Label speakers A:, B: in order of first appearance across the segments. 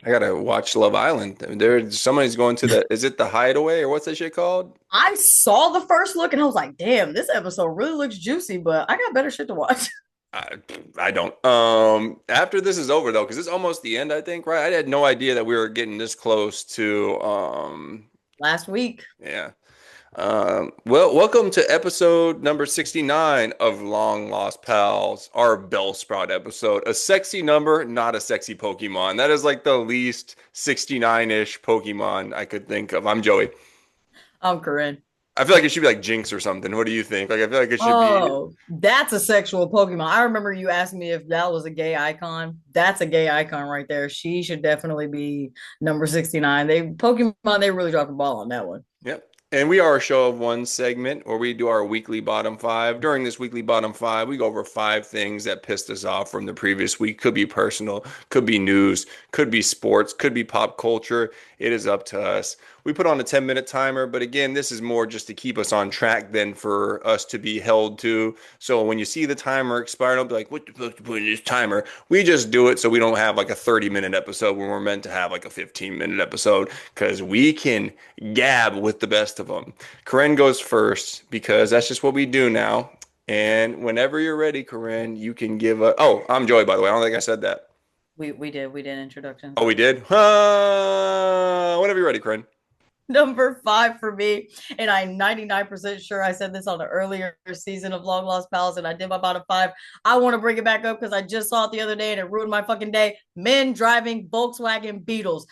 A: I gotta watch Love Island. Somebody's going to the, is it the Hideaway or what's that shit called?
B: I saw the first look and I was like, damn, this episode really looks juicy, but I got better shit to watch.
A: I, I don't. After this is over though, because it's almost the end, I think, right? I had no idea that we were getting this close to,
B: Last week.
A: yeah. Well, welcome to episode number 69 of Long Lost Pals, our Bellsprout episode. A sexy number, not a sexy Pokemon. That is like the least 69-ish Pokemon I could think of. I'm Joey.
B: I'm Karrin.
A: I feel like it should be like Jinx or something. What do you think? Like, I feel like it should be.
B: Oh, that's a sexual Pokemon. I remember you asking me if that was a gay icon. That's a gay icon right there. She should definitely be number 69. They really dropped the ball on that one.
A: Yep. And we are a show of one segment where we do our weekly bottom five. During this weekly bottom five, we go over five things that pissed us off from the previous week. Could be personal, could be news, could be sports, could be pop culture. It is up to us. We put on a 10-minute timer, but again, this is more just to keep us on track than for us to be held to. So when you see the timer expire, don't be like, what the fuck to put in this timer? We just do it so we don't have like a 30-minute episode when we're meant to have like a 15-minute episode because we can gab with the best of them. Corinne goes first because that's just what we do now. And whenever you're ready, Corinne, you can give a. Oh, I'm Joey, by the way. I don't think I said that.
B: We did
A: Oh,
B: introductions.
A: we did? Whenever you're ready, Corinne.
B: Number five for me, and I'm 99% sure I said this on the earlier season of Long Lost Pals, and I did my bottom five. I want to bring it back up because I just saw it the other day and it ruined my fucking day. Men driving Volkswagen Beetles.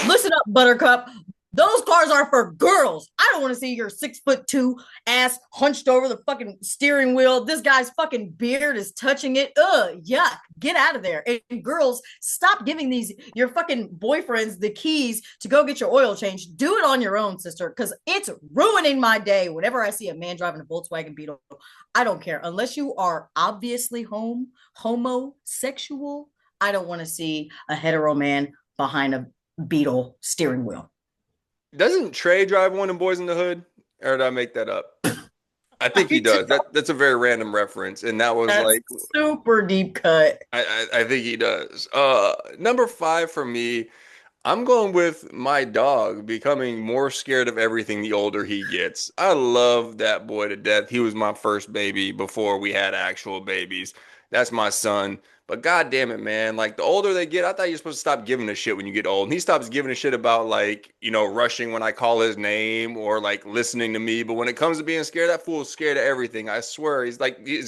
B: Listen up, Buttercup. Those cars are for girls. I don't want to see your 6'2" ass hunched over the fucking steering wheel. This guy's fucking beard is touching it. Ugh, yuck. Get out of there. And girls, stop giving these your fucking boyfriends the keys to go get your oil changed. Do it on your own, sister, because it's ruining my day. Whenever I see a man driving a Volkswagen Beetle, I don't care. Unless you are obviously homosexual, I don't want to see a hetero man behind a Beetle steering wheel.
A: Doesn't Trey drive one in Boys in the Hood? Or did I make that up? I think he
B: I
A: does. That's a very random reference. And that was
B: That's
A: like
B: super deep cut.
A: I think he does. Number five for me, I'm going with my dog becoming more scared of everything the older he gets. I love that boy to death. He was my first baby before we had actual babies. That's my son. But god damn it, man. Like the older they get, I thought you're supposed to stop giving a shit when you get old. And he stops giving a shit about like, rushing when I call his name or like listening to me. But when it comes to being scared, that fool's scared of everything. I swear. He's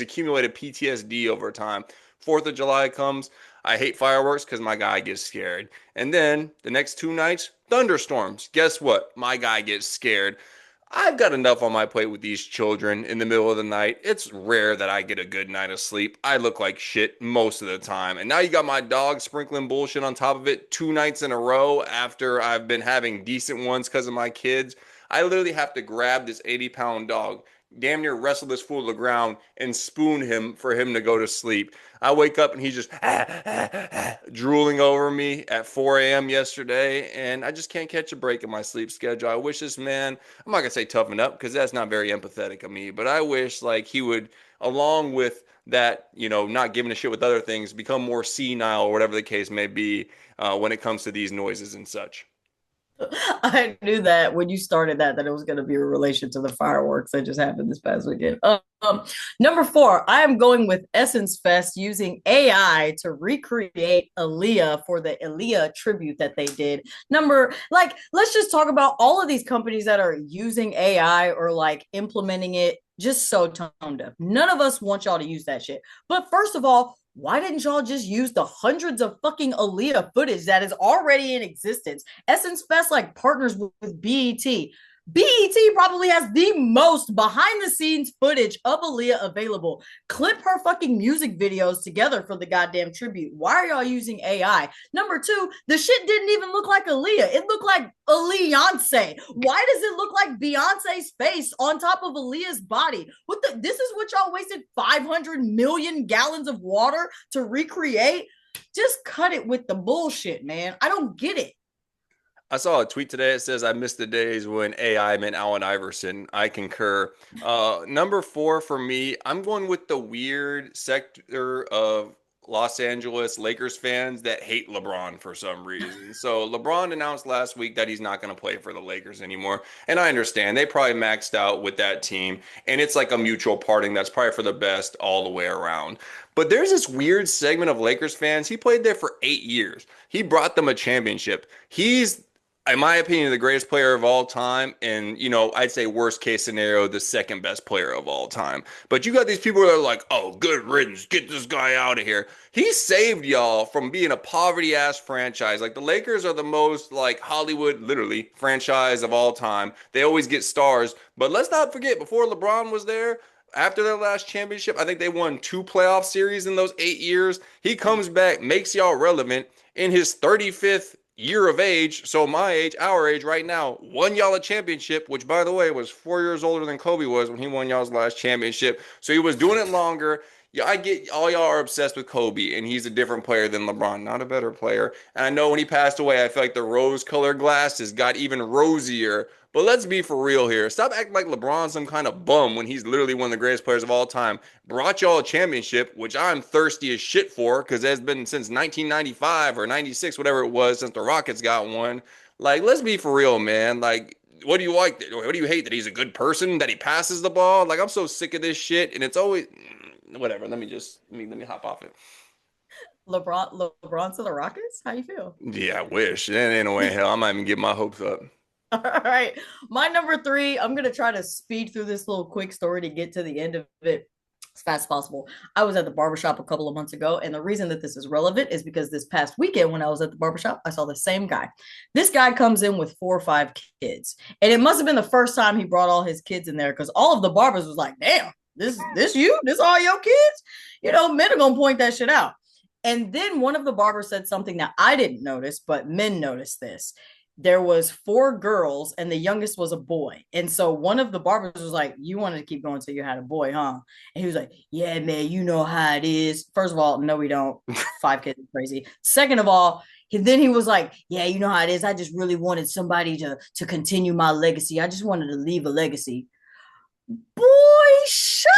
A: accumulated PTSD over time. 4th of July comes. I hate fireworks because my guy gets scared. And then the next 2 nights, thunderstorms. Guess what? My guy gets scared. I've got enough on my plate with these children in the middle of the night. It's rare that I get a good night of sleep. I look like shit most of the time. And now you got my dog sprinkling bullshit on top of it 2 nights in a row after I've been having decent ones because of my kids. I literally have to grab this 80-pound dog, damn near wrestle this fool to the ground, and spoon him for him to go to sleep. I wake up and he's just drooling over me at 4 a.m. yesterday, and I just can't catch a break in my sleep schedule. I wish this man, I'm not gonna say toughen up because that's not very empathetic of me, but I wish like he would, along with that, not giving a shit with other things, become more senile or whatever the case may be when it comes to these noises and such.
B: I knew that when you started that it was going to be a relation to the fireworks that just happened this past weekend. Number four, I am going with Essence Fest using AI to recreate Aaliyah for the Aaliyah tribute that they did. Let's just talk about all of these companies that are using AI or like implementing it just so tone deaf. None of us want y'all to use that shit. But first of all, why didn't y'all just use the hundreds of fucking Aaliyah footage that is already in existence? Essence Fest like partners with BET. BET probably has the most behind the scenes footage of Aaliyah available. Clip her fucking music videos together for the goddamn tribute. Why are y'all using AI? Number two, the shit didn't even look like Aaliyah. It looked like Beyonce. Why does it look like Beyonce's face on top of Aaliyah's body? This is what y'all wasted 500 million gallons of water to recreate? Just cut it with the bullshit, man. I don't get it.
A: I saw a tweet today that says I miss the days when AI meant Allen Iverson. I concur. Number four for me, I'm going with the weird sector of Los Angeles Lakers fans that hate LeBron for some reason. So LeBron announced last week that he's not going to play for the Lakers anymore. And I understand they probably maxed out with that team. And it's like a mutual parting that's probably for the best all the way around. But there's this weird segment of Lakers fans. He played there for 8 years. He brought them a championship. He's, in my opinion, the greatest player of all time. And, I'd say worst case scenario, the second best player of all time. But you got these people that are like, oh, good riddance, get this guy out of here. He saved y'all from being a poverty ass franchise. Like the Lakers are the most like Hollywood, literally, franchise of all time. They always get stars. But let's not forget, before LeBron was there, after their last championship, I think they won 2 playoff series in those 8 years. He comes back, makes y'all relevant in his 35th year of age. So my age, our age right now, won y'all a championship, which by the way was 4 years older than Kobe was when he won y'all's last championship. So he was doing it longer. Yeah, I get all y'all are obsessed with Kobe, and he's a different player than LeBron, not a better player. And I know when he passed away, I feel like the rose-colored glasses got even rosier. But let's be for real here. Stop acting like LeBron's some kind of bum when he's literally one of the greatest players of all time. Brought y'all a championship, which I'm thirsty as shit for because it's been since 1995 or 96, whatever it was, since the Rockets got one. Like, let's be for real, man. Like, what do you like? What do you hate? That he's a good person? That he passes the ball? Like, I'm so sick of this shit. And it's always whatever. Let me hop off it.
B: LeBron to the Rockets? How you feel?
A: Yeah, I wish. There ain't no way in hell. I might even get my hopes up.
B: All right. My number three, I'm going to try to speed through this little quick story to get to the end of it as fast as possible. I was at the barbershop a couple of months ago, and the reason that this is relevant is because this past weekend when I was at the barbershop, I saw the same guy. This guy comes in with 4 or 5 kids, and it must have been the first time he brought all his kids in there because all of the barbers was like, damn, this you? This all your kids? Men are going to point that shit out. And then one of the barbers said something that I didn't notice, but men noticed this. There was 4 girls and the youngest was a boy. And so one of the barbers was like, you wanted to keep going until you had a boy, huh? And he was like, yeah, man, you know how it is. First of all, no, we don't. 5 kids is crazy. Second of all, then he was like, yeah, you know how it is. I just really wanted somebody to continue my legacy. I just wanted to leave a legacy. Boy, shut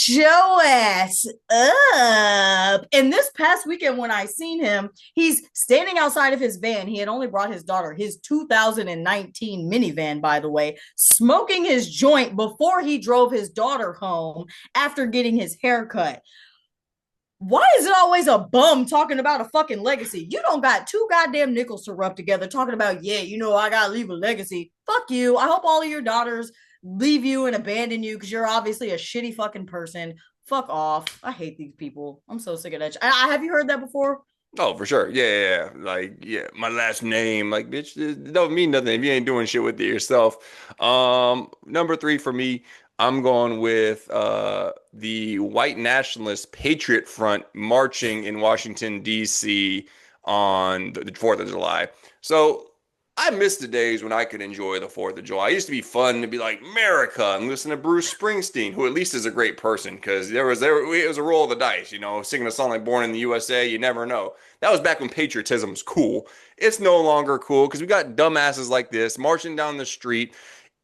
B: your ass up. And this past weekend, when I seen him, he's standing outside of his van. He had only brought his daughter, his 2019 minivan, by the way, smoking his joint before he drove his daughter home after getting his hair cut. Why is it always a bum talking about a fucking legacy? You don't got 2 goddamn nickels to rub together talking about, yeah, I gotta leave a legacy. Fuck you. I hope all of your daughters leave you and abandon you because you're obviously a shitty fucking person. Fuck off. I hate these people. I'm so sick of that. Have you heard that before?
A: Oh, for sure. Yeah, yeah, yeah. Like, yeah, my last name. Like, bitch, it don't mean nothing if you ain't doing shit with it yourself. Number three for me, I'm going with the white nationalist Patriot Front marching in Washington, D.C. on the 4th of July. So I miss the days when I could enjoy the 4th of July. It used to be fun to be like America and listen to Bruce Springsteen, who at least is a great person because it was a roll of the dice, singing a song like Born in the USA, you never know. That was back when patriotism was cool. It's no longer cool because we got dumbasses like this marching down the street.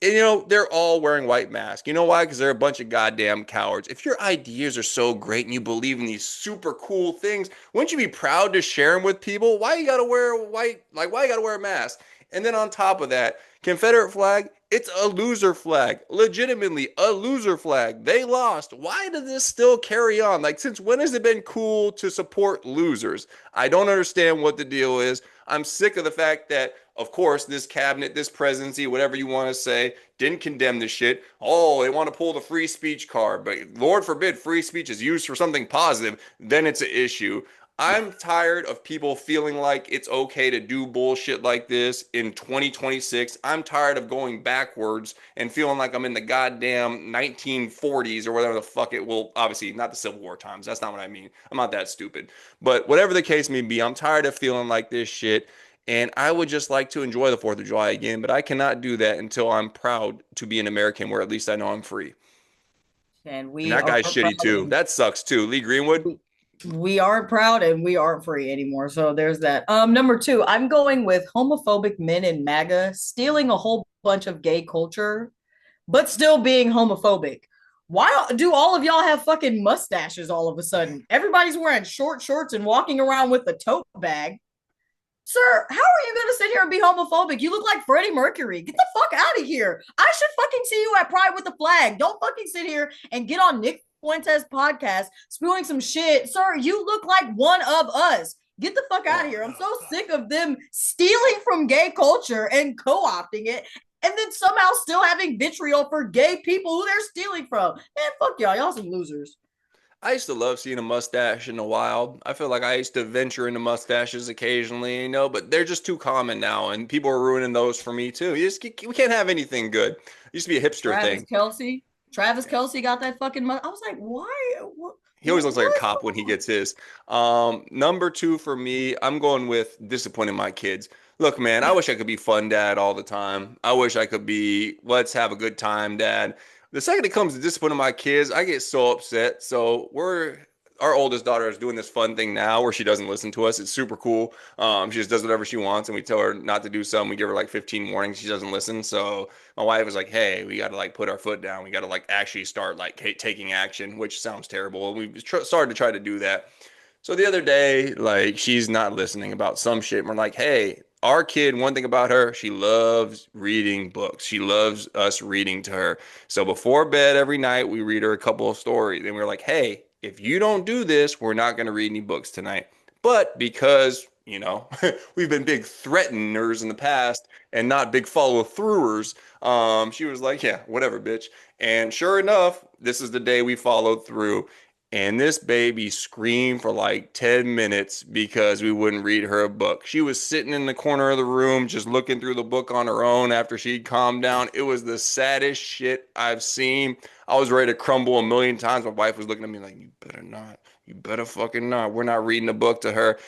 A: And, they're all wearing white masks. You know why? Because they're a bunch of goddamn cowards. If your ideas are so great and you believe in these super cool things, wouldn't you be proud to share them with people? Why you gotta wear white? Like, why you gotta wear a mask? And then on top of that, Confederate flag, it's a loser flag. Legitimately, a loser flag. They lost. Why does this still carry on? Like, since when has it been cool to support losers? I don't understand what the deal is. I'm sick of the fact that, of course, this cabinet, this presidency, whatever you want to say, didn't condemn this shit. Oh, they want to pull the free speech card. But Lord forbid free speech is used for something positive, then it's an issue. I'm tired of people feeling like it's okay to do bullshit like this in 2026. I'm tired of going backwards and feeling like I'm in the goddamn 1940s or whatever the fuck it will. Obviously, not the Civil War times. That's not what I mean. I'm not that stupid. But whatever the case may be, I'm tired of feeling like this shit. And I would just like to enjoy the 4th of July again, but I cannot do that until I'm proud to be an American where at least I know I'm free.
B: And
A: And
B: we
A: that
B: are
A: guy's
B: proud
A: shitty too.
B: and
A: That sucks too. Lee Greenwood.
B: we aren't proud and we aren't free anymore. So there's that. Number two, I'm going with homophobic men in MAGA stealing a whole bunch of gay culture, but still being homophobic. Why do all of y'all have fucking mustaches all of a sudden? Everybody's wearing short shorts and walking around with a tote bag. Sir, how are you going to sit here and be homophobic? You look like Freddie Mercury. Get the fuck out of here. I should fucking see you at Pride with the flag. Don't fucking sit here and get on Nick Fuentes' podcast spewing some shit. Sir, you look like one of us. Get the fuck out of here. I'm so sick of them stealing from gay culture and co opting it and then somehow still having vitriol for gay people who they're stealing from. Man, fuck y'all. Y'all some losers.
A: I used to love seeing a mustache in the wild. I feel like I used to venture into mustaches occasionally, but they're just too common now, and people are ruining those for me too. We can't have anything good. It used to be a hipster
B: Travis
A: thing.
B: Kelsey. Travis Kelsey got that fucking. I was like, why?
A: He always looks like a
B: What's
A: cop
B: going
A: when he
B: on?
A: gets his. Number two for me, I'm going with disciplining my kids. Look, man, I wish I could be fun dad all the time. I wish I could be let's have a good time dad. The second it comes to disciplining my kids, I get so upset. So our oldest daughter is doing this fun thing now where she doesn't listen to us. It's super cool. She just does whatever she wants, and we tell her not to do something. We give her like 15 warnings. She doesn't listen. So my wife was like, "Hey, we got to like put our foot down. We got to like actually start like taking action," which sounds terrible. We started to try to do that. So the other day, like she's not listening about some shit. And we're like, "Hey, our kid, one thing about her, she loves reading books. She loves us reading to her. So before bed every night, we read her a couple of stories. And we're like, hey, if you don't do this, we're not going to read any books tonight. But because, we've been big threateners in the past and not big follow throughers, she was like, yeah, whatever, bitch. And sure enough, this is the day we followed through. And this baby screamed for like 10 minutes because we wouldn't read her a book. She was sitting in the corner of the room just looking through the book on her own after she'd calmed down. It was the saddest shit I've seen. I was ready to crumble a million times. My wife was looking at me like, you better not. You better fucking not. We're not reading a book to her.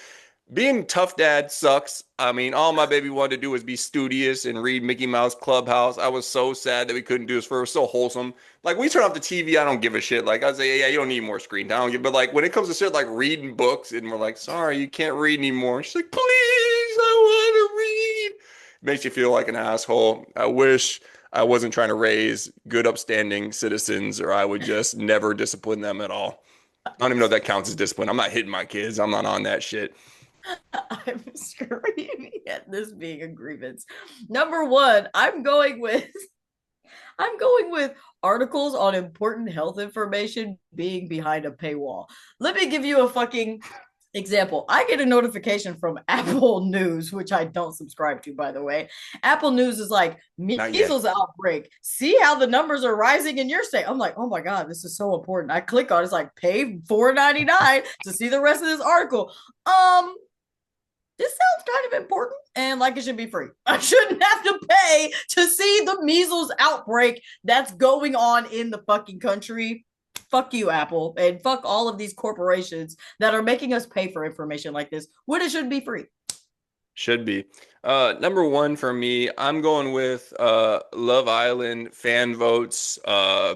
A: Being tough dad sucks. I mean, all my baby wanted to do was be studious and read Mickey Mouse Clubhouse. I was so sad that we couldn't do this for her. It was so wholesome. Like, we turn off the TV, I don't give a shit. Like, I say, yeah, you don't need more screen time. I don't give, but like, when it comes to shit like reading books, and we're like, sorry, you can't read anymore. And she's like, please, I want to read. It makes you feel like an asshole. I wish I wasn't trying to raise good, upstanding citizens, or I would just never discipline them at all. I don't even know if that counts as discipline. I'm not hitting my kids. I'm not on that shit.
B: I'm screaming at this being a grievance. Number one, I'm going with articles on important health information being behind a paywall. Let me give you a fucking example. I get a notification from Apple News, which I don't subscribe to, by the way. Apple News is like
A: Not yet.
B: measles outbreak. See how the numbers are rising in your state. I'm like, oh my god, this is so important. I click on it, it's like pay $4.99 to see the rest of this article. This sounds kind of important and like it should be free. I shouldn't have to pay to see the measles outbreak that's going on in the fucking country. Fuck you, Apple, and fuck all of these corporations that are making us pay for information like this when it should be free.
A: Should be. Number one for me, I'm going with Love Island fan votes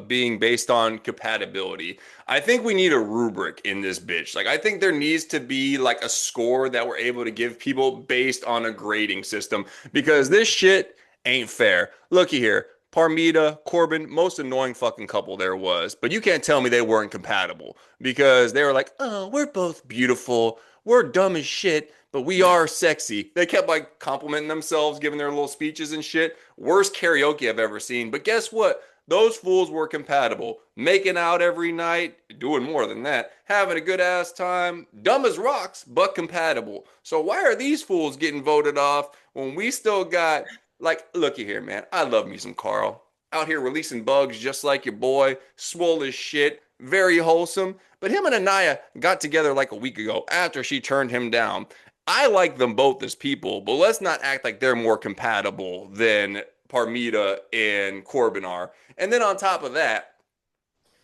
A: being based on compatibility. I think we need a rubric in this bitch. Like, I think there needs to be like a score that we're able to give people based on a grading system because this shit ain't fair. Looky here. Parmita, Corbin, most annoying fucking couple there was. But you can't tell me they weren't compatible because they were like, oh, we're both beautiful. We're dumb as shit, but we are sexy. They kept like complimenting themselves, giving their little speeches and shit. Worst karaoke I've ever seen. But guess what? Those fools were compatible. Making out every night, doing more than that, having a good ass time, dumb as rocks, but compatible. So why are these fools getting voted off when we still got like, looky here, man. I love me some Carl. Out here releasing bugs just like your boy, swole as shit, very wholesome. But him and Anaya got together like a week ago after she turned him down. I like them both as people, but let's not act like they're more compatible than Parmita and Corbin are. And then on top of that,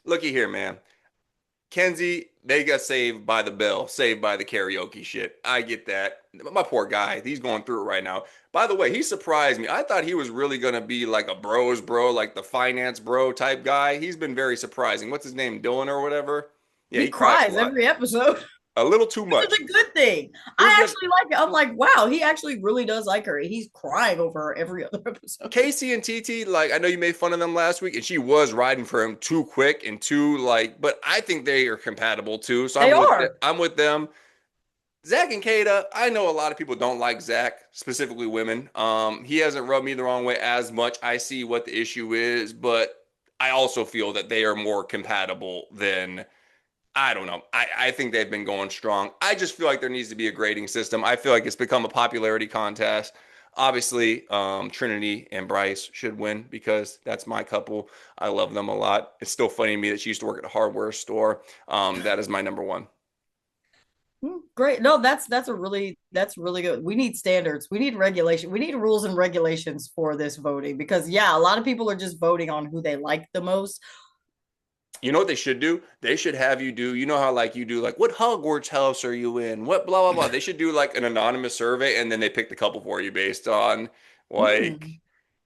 A: looky here, man. Kenzie, they got saved by the bell, saved by the karaoke shit. I get that. My poor guy, he's going through it right now. By the way, he surprised me. I thought he was really going to be like a bros bro, like the finance bro type guy. He's been very surprising. What's his name? Dylan or whatever? Yeah,
B: He
A: he cries a
B: cries
A: lot.
B: every episode.
A: A little too
B: Which is
A: much.
B: a good thing.
A: Here's
B: I
A: the
B: actually like it. I'm like, wow, he actually really does like her. He's crying over her every other episode.
A: Casey and TT, like I know you made fun of them last week, and she was riding for him too quick and too like, but I think they are compatible too. So
B: They are.
A: I'm with them. Zach and Kata, I know a lot of people don't like Zach, specifically women. He hasn't rubbed me the wrong way as much. I see what the issue is, but I also feel that they are more compatible than I don't know. I think they've been going strong. I just feel like there needs to be a grading system. I feel like it's become a popularity contest. Obviously, Trinity and Bryce should win because that's my couple. I love them a lot. It's still funny to me that she used to work at a hardware store. That is my number one.
B: Great. No, that's really good. We need standards. We need regulation. We need rules and regulations for this voting because yeah, a lot of people are just voting on who they like the most.
A: You know what they should do? They should have you do, you know how like you do like what Hogwarts house are you in? What blah blah blah. They should do like an anonymous survey and then they pick the couple for you based on like
B: Mm.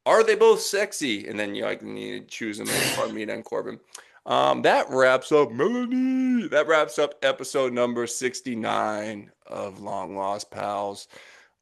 A: are they both sexy? And then you like need to choose them as Carmina and Corbin. That wraps up Melanie. That wraps up episode number 69 of Long Lost Pals.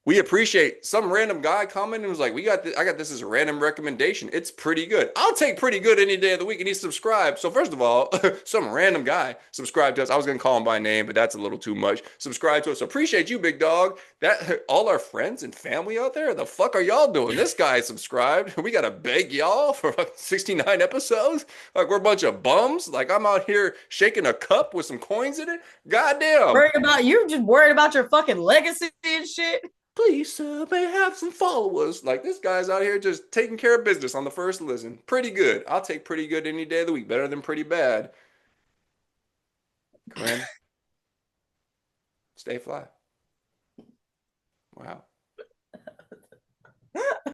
A: We appreciate some random guy commented and was like, "We got this, I got this as a random recommendation. It's pretty good. I'll take pretty good any day of the week." And he subscribed. So first of all, some random guy subscribed to us. I was gonna call him by name, but that's a little too much. Subscribe to us. So appreciate you, big dog. That all our friends and family out there. The fuck are y'all doing? This guy subscribed. We gotta beg y'all for 69 episodes. Like we're a bunch of bums. Like I'm out here shaking a cup with some coins in it. Goddamn.
B: Worried about you, just worried about your fucking legacy and shit.
A: Please, may I have some followers. Like this guy's out here just taking care of business on the first listen. Pretty good. I'll take pretty good any day of the week. Better than pretty bad. Karrin, stay fly. Wow.